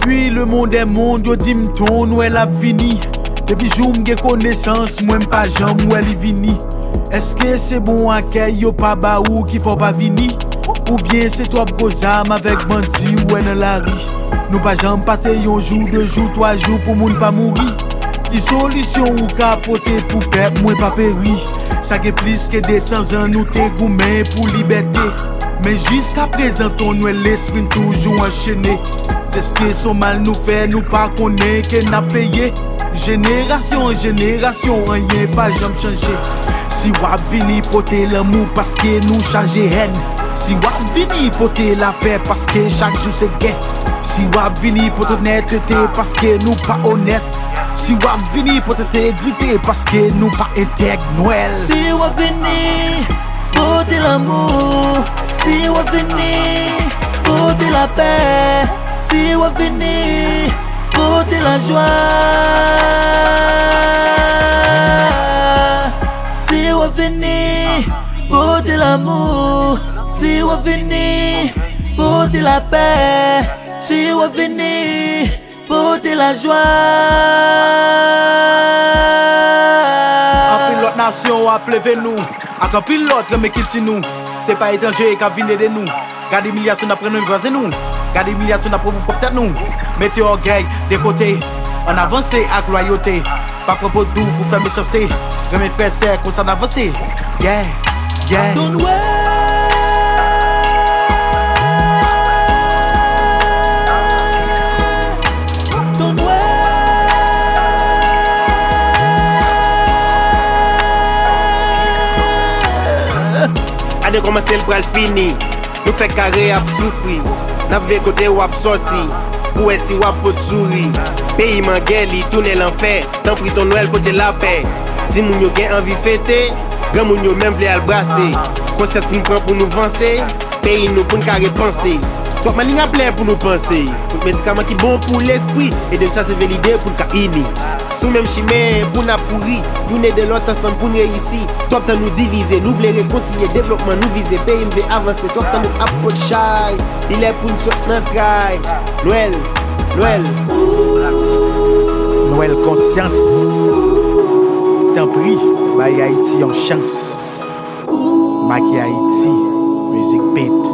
Depuis le monde est monde, yo dit m'ton Noël a fini. Depuis jour m'ge connaissance, moi m'pas jambe ou elle vini. Est-ce que c'est bon accueil yo pas ba ou qui faut pas vini? Ou bien c'est toi gros âme avec bandi ou dans la rue? Nous pas jambe passer un jour, 2 jours, 3 jours pour moun pas mourir. Une solution ou capoter pour peuple moins pas péri. Ça que plus que des 100 ans nous t'es gourmets pour liberté. Mais jusqu'à présent ton l'esprit toujours enchaîné. Est-ce que son mal nous fait nous pas connaître que n'a payé? Génération en génération rien pas jamais changé. Si wap vini porter l'amour parce que nous charger haine. Si wap vini porter la paix parce que chaque jour c'est guet. Si wap vini pour honnêteté parce que nous pas honnête. Si wap vini pour intégrité parce que nous pas intègre Noël. Si wap vini porter l'amour. Si wap vini porter la paix. Si wap vini porter la joie. Si wap vini porter l'amour. Si wap vini porter la paix. Si wap vini porter la joie. En pile l'autre nation a plevé nous. A en pile l'autre mais qui nous. C'est pas étranger qui a venu de nous. Gardez milliards d'après nous voisins nous. Gardez milliards d'après nous porter nous. Mettez orgueil de côté. En avancé avec loyauté. Pas pour vos doux pour faire méchanceté. Mes frères c'est qu'on s'en avance. Yeah, yeah. Ton Noël. Ton Noël. Année commencer le bras fini. Nous fait carré à souffrir. N'a vu côté ou à sorti. Pour essayer ou à sourire. Pays mangueli, tourner l'enfer. Tant pris ton Noël pour te la paix. Si moun yo gen envie fêter, grand moun yo même vle al brasser. Conscience pour nous prendre pour nous avancer. Pays nous pour nous carré penser. Donc ma ligne à plein pour nous penser. Tout médicament qui bon pour l'esprit. Et de chasser l'idée pour le ini. Sous même chimère pour nous pourri. Nous n'est de l'autre ensemble pour nous réussir. Top temps nous diviser. Nous voulons réconcilier développement nous viser. Pays nous veut avancer. Top temps nous approcher. Il est pour nous sortir notre trail. Noël, Noël. Noël conscience. T'en prie, Maï Haïti en chance. Maï Haïti, musique bête.